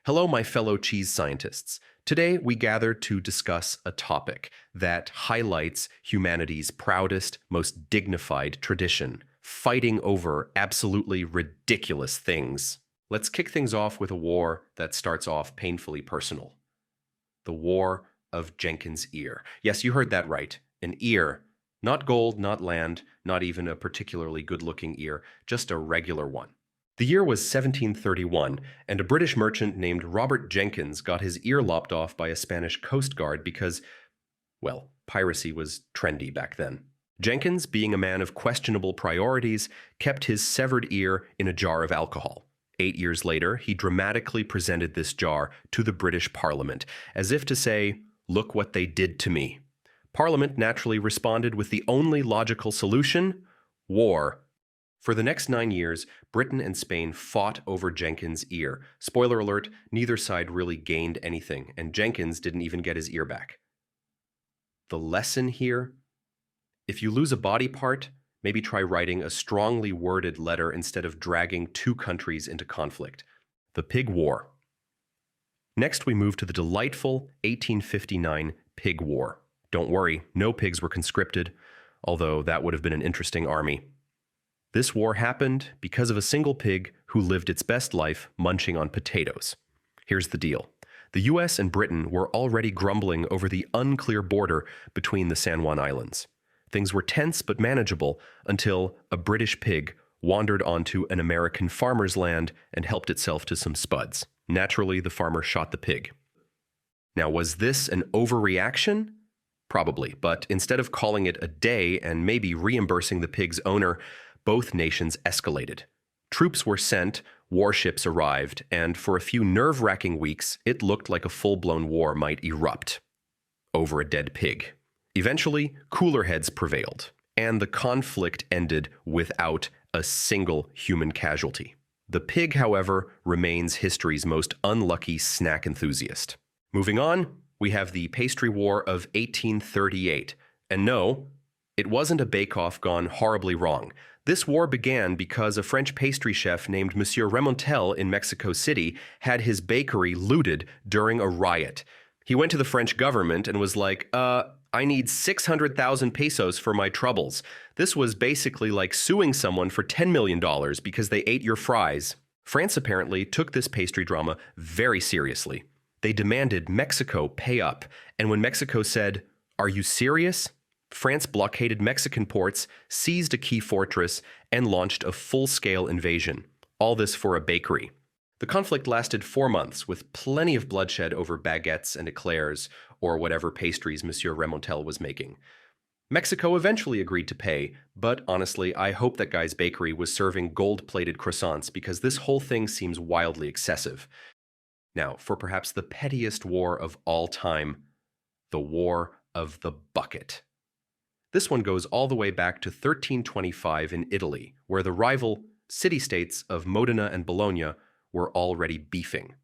Hello, my fellow cheese scientists. Today, we gather to discuss a topic that highlights humanity's proudest, most dignified tradition, fighting over absolutely ridiculous things. Let's kick things off with a war that starts off painfully personal. The War of Jenkins Ear. Yes, you heard that right. An ear. Not gold, not land, not even a particularly good-looking ear, just a regular one. The year was 1731, and a British merchant named Robert Jenkins got his ear lopped off by a Spanish coast guard because, well, piracy was trendy back then. Jenkins, being a man of questionable priorities, kept his severed ear in a jar of alcohol. 8 years later, he dramatically presented this jar to the British Parliament, as if to say, "Look what they did to me." Parliament naturally responded with the only logical solution: war. For the next 9 years, Britain and Spain fought over Jenkins' ear. Spoiler alert, neither side really gained anything, and Jenkins didn't even get his ear back. The lesson here? If you lose a body part, maybe try writing a strongly worded letter instead of dragging two countries into conflict. The Pig War. Next, we move to the delightful 1859 Pig War. Don't worry, no pigs were conscripted, although that would have been an interesting army. This war happened because of a single pig who lived its best life munching on potatoes. Here's the deal. The US and Britain were already grumbling over the unclear border between the San Juan Islands. Things were tense but manageable until a British pig wandered onto an American farmer's land and helped itself to some spuds. Naturally, the farmer shot the pig. Now, was this an overreaction? Probably, but instead of calling it a day and maybe reimbursing the pig's owner, both nations escalated. Troops were sent, warships arrived, and for a few nerve-wracking weeks, it looked like a full-blown war might erupt over a dead pig. Eventually, cooler heads prevailed, and the conflict ended without a single human casualty. The pig, however, remains history's most unlucky snack enthusiast. Moving on, we have the Pastry War of 1838. And no, it wasn't a bake-off gone horribly wrong. This war began because a French pastry chef named Monsieur Remontel in Mexico City had his bakery looted during a riot. He went to the French government and was like, I need 600,000 pesos for my troubles. This was basically like suing someone for $10 million because they ate your fries. France apparently took this pastry drama very seriously. They demanded Mexico pay up, and when Mexico said, "Are you serious?" France blockaded Mexican ports, seized a key fortress, and launched a full-scale invasion. All this for a bakery. The conflict lasted 4 months, with plenty of bloodshed over baguettes and eclairs, or whatever pastries Monsieur Remontel was making. Mexico eventually agreed to pay, but honestly, I hope that guy's bakery was serving gold-plated croissants because this whole thing seems wildly excessive. Now, for perhaps the pettiest war of all time, the War of the Bucket. This one goes all the way back to 1325 in Italy, where the rival city-states of Modena and Bologna were already beefing.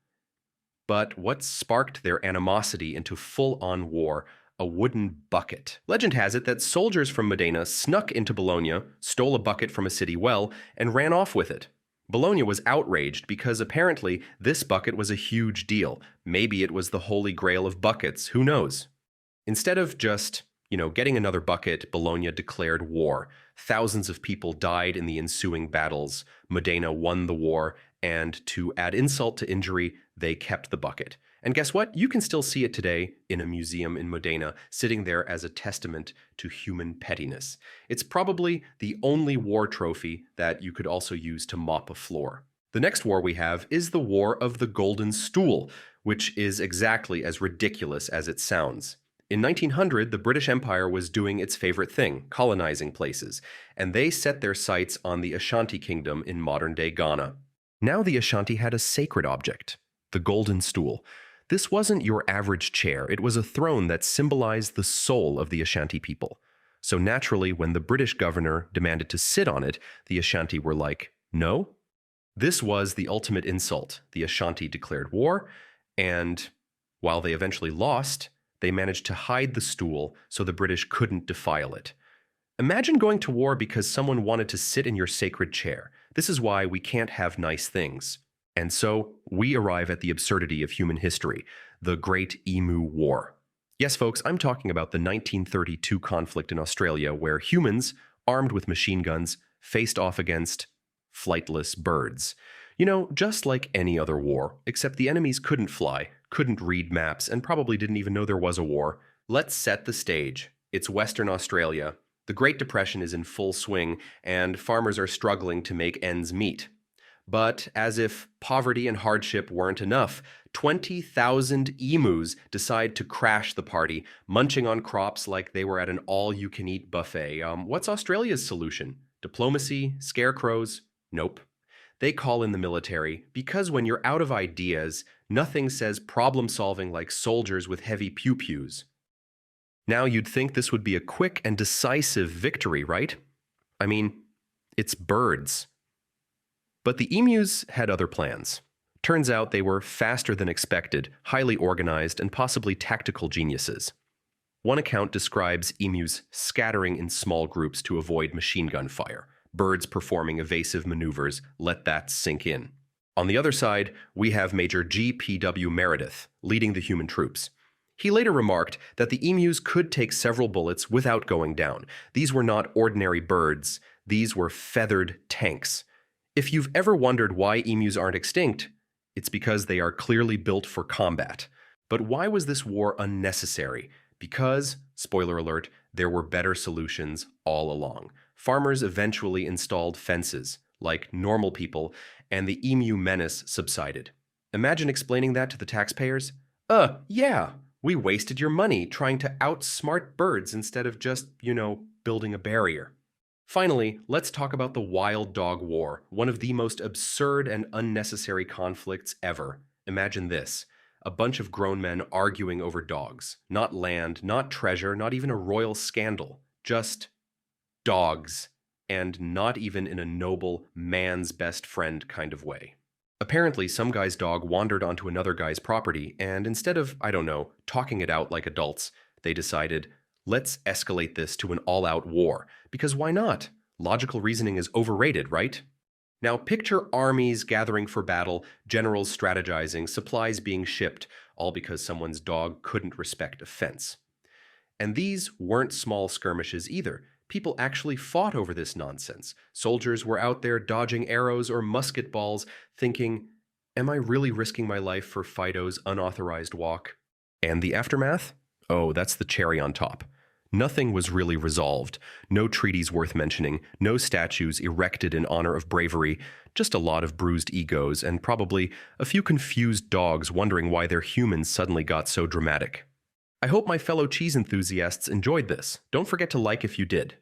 But what sparked their animosity into full-on war? A wooden bucket. Legend has it that soldiers from Modena snuck into Bologna, stole a bucket from a city well, and ran off with it. Bologna was outraged because apparently this bucket was a huge deal. Maybe it was the holy grail of buckets, who knows? Instead of just, getting another bucket, Bologna declared war. Thousands of people died in the ensuing battles. Modena won the war, and to add insult to injury, they kept the bucket. And guess what? You can still see it today in a museum in Modena, sitting there as a testament to human pettiness. It's probably the only war trophy that you could also use to mop a floor. The next war we have is the War of the Golden Stool, which is exactly as ridiculous as it sounds. In 1900, the British Empire was doing its favorite thing, colonizing places, and they set their sights on the Ashanti Kingdom in modern-day Ghana. Now the Ashanti had a sacred object, the Golden Stool. This wasn't your average chair, it was a throne that symbolized the soul of the Ashanti people. So naturally, when the British governor demanded to sit on it, the Ashanti were like, no? This was the ultimate insult. The Ashanti declared war, and while they eventually lost, they managed to hide the stool so the British couldn't defile it. Imagine going to war because someone wanted to sit in your sacred chair. This is why we can't have nice things. And so, we arrive at the absurdity of human history, the Great Emu War. Yes, folks, I'm talking about the 1932 conflict in Australia where humans, armed with machine guns, faced off against flightless birds. You know, just like any other war, except the enemies couldn't fly, couldn't read maps, and probably didn't even know there was a war. Let's set the stage. It's Western Australia. The Great Depression is in full swing, and farmers are struggling to make ends meet. But as if poverty and hardship weren't enough, 20,000 emus decide to crash the party, munching on crops like they were at an all-you-can-eat buffet. What's Australia's solution? Diplomacy? Scarecrows? Nope. They call in the military because when you're out of ideas, nothing says problem-solving like soldiers with heavy pew-pews. Now you'd think this would be a quick and decisive victory, right? I mean, it's birds. But the emus had other plans. Turns out they were faster than expected, highly organized, and possibly tactical geniuses. One account describes emus scattering in small groups to avoid machine gun fire, birds performing evasive maneuvers. Let that sink in. On the other side, we have Major G.P.W. Meredith, leading the human troops. He later remarked that the emus could take several bullets without going down. These were not ordinary birds, these were feathered tanks. If you've ever wondered why emus aren't extinct, it's because they are clearly built for combat. But why was this war unnecessary? Because, spoiler alert, there were better solutions all along. Farmers eventually installed fences, like normal people, and the emu menace subsided. Imagine explaining that to the taxpayers. Yeah, we wasted your money trying to outsmart birds instead of just, building a barrier. Finally, let's talk about the Wild Dog War, one of the most absurd and unnecessary conflicts ever. Imagine this. A bunch of grown men arguing over dogs. Not land, not treasure, not even a royal scandal. Just dogs. And not even in a noble, man's best friend kind of way. Apparently, some guy's dog wandered onto another guy's property, and instead of, talking it out like adults, they decided, let's escalate this to an all-out war. Because why not? Logical reasoning is overrated, right? Now picture armies gathering for battle, generals strategizing, supplies being shipped, all because someone's dog couldn't respect a fence. And these weren't small skirmishes either. People actually fought over this nonsense. Soldiers were out there dodging arrows or musket balls, thinking, am I really risking my life for Fido's unauthorized walk? And the aftermath? Oh, that's the cherry on top. Nothing was really resolved. No treaties worth mentioning, no statues erected in honor of bravery, just a lot of bruised egos and probably a few confused dogs wondering why their humans suddenly got so dramatic. I hope my fellow cheese enthusiasts enjoyed this. Don't forget to like if you did.